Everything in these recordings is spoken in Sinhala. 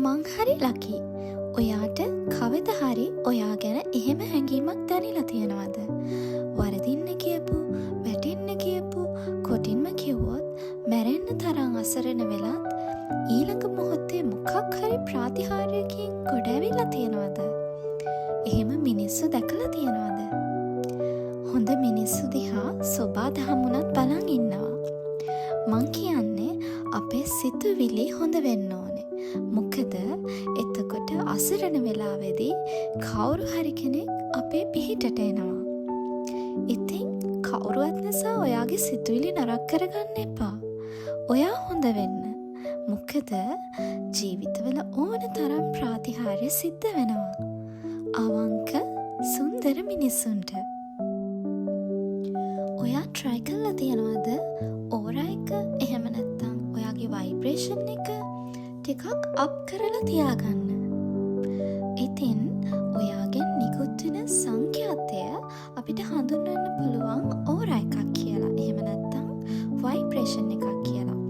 මං හරි ලකි. ඔයාට කවද හරි ඔයා ගැන එහෙම හැඟීමක් දැනිලා තියෙනවද? වරදින්න කියපු, වැටෙන්න කියපු, කොටින්ම කිව්වොත් මැරෙන්න තරම් අසරණ වෙලත් ඊළඟ මොහොතේ මොකක් හරි ප්‍රාතිහාර්යකින් ගොඩ ඇවිල්ලා තියෙනවද? එහෙම මිනිස්සු දැකලා තියෙනවද? හොඳ මිනිස්සු දිහා සොබා දහමුණත් බලන් ඉන්නවා. මං කියන්නේ අපේ සිතුවිලි හොඳ වෙන්න ඕනේ. මොකද එතකොට අසරණ වෙලාවේදී කවුරු හරි කෙනෙක් අපේ පිහිටට එනවා. ඉතින් කවුරුවත් නිසා ඔයාගේ සිතුවිලි නරක කරගන්න එපා. ඔයා හොඳ වෙන්න. මොකද ජීවිතවල ඕන තරම් ප්‍රාතිහාර්ය සිද්ධ වෙනවා. අවංක සුන්දර මිනිස්සුන්ට. ඔයා try කරලා තියනවද? ඕරා එක එහෙම නැත්නම් ඔයාගේ vibration එක ටිකක් අප් කරලා තියාගන්න. ඉතින් ඔයාගෙන් නිකුත් වෙන සංඛ්‍යාතය අපිට හඳුන්වන්න පුළුවන් ඕරා එකක් කියලා. එහෙම නැත්නම් vibration එකක් කියලා.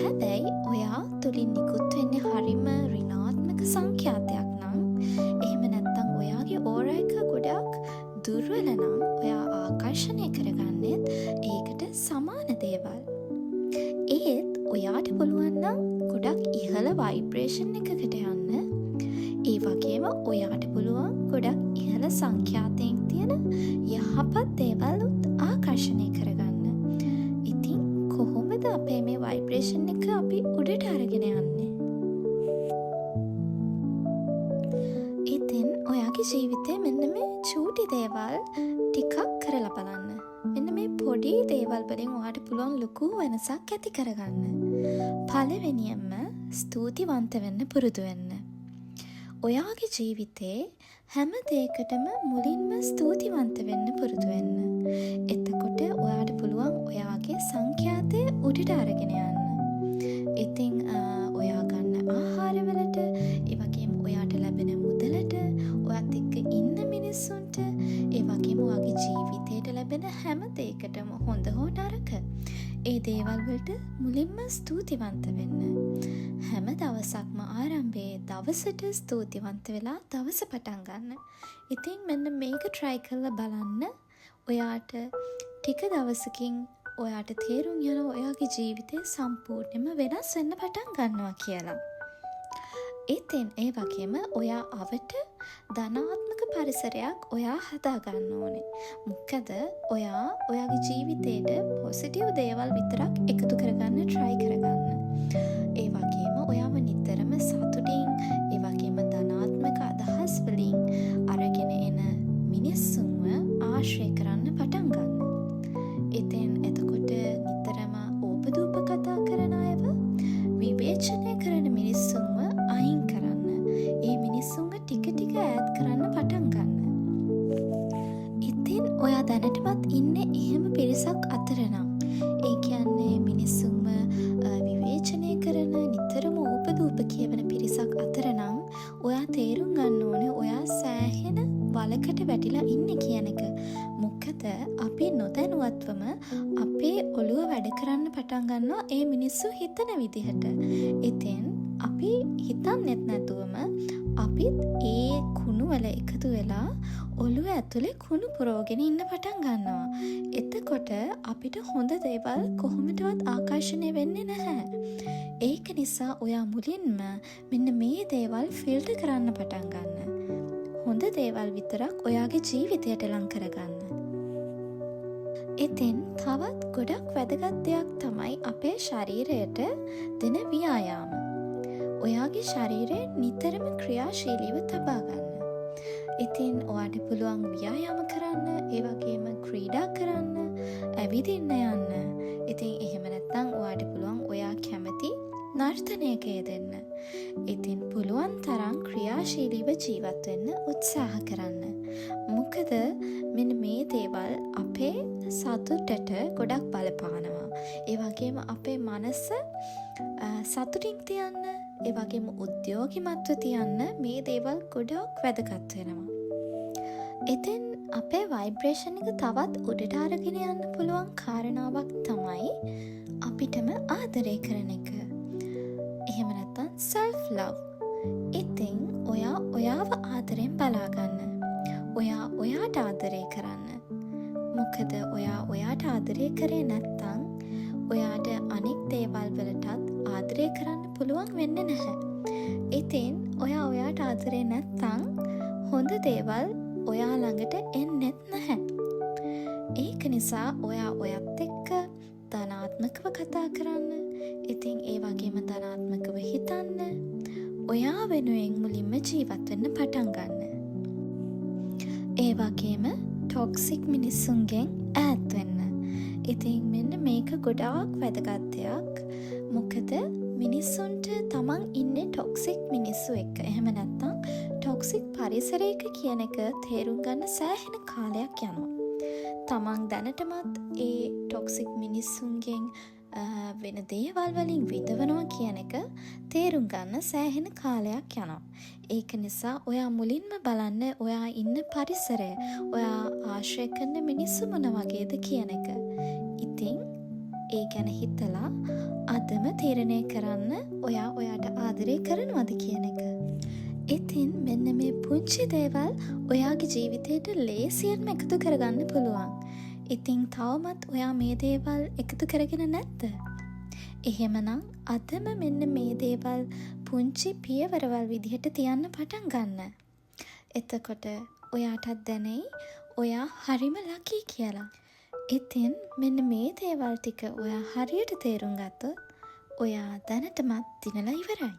හැබැයි ඔයා තුලින් නිකුත් වෙන්නේ හරිම ඍණාත්මක සංඛ්‍යාතයක් නම්, එහෙම නැත්නම් ඔයාගේ ඕරා එක ගොඩක් දුර්වල නම් ඔයා ආකර්ෂණය කරගන්නෙත් ඒකට සමාන දේවල්. ඒත් ඔයාට පුළුවන් නම් ගොඩක් ඉහළ වයිබ්‍රේෂන් එකකට යන්න. ඒ වගේම ඔයාට පුළුවන් ගොඩක් ඉහළ සංඛ්‍යාතයෙන් තියෙන යහපත් දේවලුත් ආකර්ෂණය කරගන්න. ඉතින් කොහොමද අපේ මේ වයිබ්‍රේෂන් එක අපි උඩට අරගෙන යන්නේ? ඉතින් ඔයාගේ ජීවිතේ මෙන්න මේ චූටි දේවල් ටිකක් කරලා බලන්න. මෙන්න මේ පොඩි දේවල් වලින් ඔයාට පුළුවන් ලොකු වෙනසක් ඇති කරගන්න. පළවෙනියෙන්ම ස්තුතිවන්ත වෙන්න පුරුදු වෙන්න. ඔයාගේ ජීවිතේ හැම දෙයකටම මුලින්ම ස්තුතිවන්ත වෙන්න පුරුදු වෙන්න. එතකොට ඔයාට පුළුවන් ඔයාගේ සංඛ්‍යාතය උඩට අරගෙන යන්න. ඉතින් ඔයා ගන්න ආහාරවලට, ඒ වගේම ඔයාට ලැබෙන මුදලට, ඔයත් එක්ක ඉන්න මිනිස්සුන්ට, ඒ වගේම ඔයාගේ ජීවිතයට ලැබෙන හැම දෙයකටම හොඳ හෝ නරක ඒ දේවල් වලට මුලින්ම ස්තුතිවන්ත වෙන්න. හැම දවසක්ම ආරම්භයේ දවසට ස්තුතිවන්ත වෙලා දවස පටන් ගන්න. ඉතින් මෙන්න මේක try කරලා බලන්න. ඔයාට ටික දවසකින් ඔයාට තේරුම් යනවා ඔයාගේ ජීවිතය සම්පූර්ණයෙන්ම වෙනස් වෙන්න පටන් ගන්නවා කියලා. ඉතින් ඒ වගේම ඔයා අවට ධනාත්මක පරිසරයක් ඔයා හදා ගන්න ඕනේ. මොකද ඔයා ඔයාගේ ජීවිතේට පොසිටිව් දේවල් විතරක් එකතු කරගන්න try කරගන්න. ඒ වගේම ඔයාව නිතරම සතුටින්, ඒ වගේම ධනාත්මක අදහස් වලින් අරගෙන එන මිනිස්සුන්ව ආශ්‍රය කරන්න පටන් ගන්න. ඉතින් එතකොට නිතරම ඕපදූප කතා කරන අයව, විවේචනය කරන මිනිස්සුන්ව අයින් කරන්න. ඒ මිනිස්සුන්ව ටික ටික ඈත් කරන්න පටන් ගන්න. ඉතින් ඔයා දැනටමත් ඉන්නේ එහෙම පිරිසක් අතර නම්, ඒ කියන්නේ මිනිස්සුන්ව විවේචනය කරන, නිතරම ඕපදූප කියවන පිරිසක් අතර නම්, ඔයා තේරුම් ගන්න ඕනේ ඔයා සෑහෙන වලකට වැටිලා ඉන්නේ කියන එක. මොකද අපි නොදැනුවත්වම අපේ ඔළුව වැඩ කරන්න පටන් ගන්නවා ඒ මිනිස්සු හිතන විදිහට. ඉතින් අපි හිතන්නෙත් නැතුවම අපිත් ඒ කුණු වල එකතු වෙලා ඔළුව ඇතුලේ කුණු පුරවගෙන ඉන්න පටන් ගන්නවා. එතකොට අපිට හොඳ දේවල් කොහොමදවත් ආකර්ෂණය වෙන්නේ නැහැ. ඒක නිසා ඔයා මුලින්ම මෙන්න මේ දේවල් ෆිල්ටර් කරන්න පටන් ගන්න. හොඳ දේවල් විතරක් ඔයාගේ ජීවිතයට ලං කරගන්න. ඉතින් තවත් ගොඩක් වැදගත් දෙයක් තමයි අපේ ශරීරයට දෙන ව්‍යායාම. ඔයාගේ ශරීරය නිතරම ක්‍රියාශීලීව තබා ගන්න. ඉතින් ඔයාට පුළුවන් ව්‍යායාම කරන්න, ඒ වගේම ක්‍රීඩා කරන්න, ඇවිදින්න යන්න. ඉතින් එහෙම නැත්නම් ඔයාට පුළුවන් ඔයා කැමති නර්තනයක යෙදෙන්න. ඉතින් පුළුවන් තරම් ක්‍රියාශීලීව ජීවත් වෙන්න උත්සාහ කරන්න. මොකද මෙන්න මේ දේවල් අපේ සතුටට ගොඩක් බලපානවා. ඒ වගේම අපේ මනස සතුටින් තියන්න, ඒ වගේම උද්‍යෝගිමත්ව තියන්න මේ දේවල් ගොඩක් වැදගත් වෙනවා. ඉතින් අපේ වයිබ්‍රේෂන් එක තවත් උඩට අරගෙන යන්න පුළුවන් කාරණාවක් තමයි අපිටම ආදරය කරන එක. එහෙම නැත්නම් self love. ඉතින් ඔයා ඔයාව ආදරෙන් බලාගන්න. ඔයා ඔයාට ආදරේ කරන්න. මොකද ඔයා ඔයාට ආදරේ කරේ නැත්තං ඔයාට අනික් දේවල් වලටත් ආදරේ කරන්න පුළුවන් වෙන්න නැහැ. ඉතින් ඔයා ඔයාට ආදරේ නැත්තං හොඳ දේවල් ඔයා ළඟට එන්නෙත් නැහැ. ඒක නිසා ඔයා ඔයත් එක්ක ධනාත්මකව කතා කරන්න. ඉතින් ඒ වගේම ධනාත්මකව හිතන්න. ඔයා වෙනුවෙන් මුලින්ම ජීවත් වෙන්න පටන් ගන්න. ඒ වගේම ටොක්සික් මිනිස්සුන්ගෙන් ඈත් වෙන්න. ඉතින් මෙන්න මේක ගොඩාක් වැදගත් දෙයක්. මොකද මිනිස්සුන්ට තමන් ඉන්නේ ටොක්සික් මිනිස්සු එක්ක. එහෙම නැත්නම් ටොක්සික් පරිසරයක කියන එක තේරුම් ගන්න සෑහෙන කාලයක් යනවා. තමන් දැනටමත් ඒ ටොක්සික් මිනිස්සුන්ගෙන් වෙන දේවල් වලින් විඳවනවා කියන එක තේරුම් ගන්න සෑහෙන කාලයක් යනවා. ඒක නිසා ඔයා මුලින්ම බලන්න ඔයා ඉන්න පරිසරය, ඔයා ආශ්‍රය කරන මිනිස්සු මොන වගේද කියන එක. ඉතින් ඒ ගැන හිතලා අදම තීරණය කරන්න ඔයා ඔයාට ආදරේ කරනවද කියන එක. ඉතින් මෙන්න මේ පුංචි දේවල් ඔයාගේ ජීවිතයට ලේසියෙන්ම එකතු කරගන්න පුළුවන්. ඉතින් තවමත් ඔයා මේ දේවල් එකතු කරගෙන නැද්ද? එහෙමනම් අදම මෙන්න මේ දේවල් පුංචි පියවරවල් විදිහට තියන්න පටන් ගන්න. එතකොට ඔයාටත් දැනෙයි ඔයා හරිම ලකී කියලා. ඉතින් මෙන්න මේ දේවල් ටික ඔයා හරියට තේරුම් ගත්තොත් ඔයා දැනටමත් දිනලා ඉවරයි.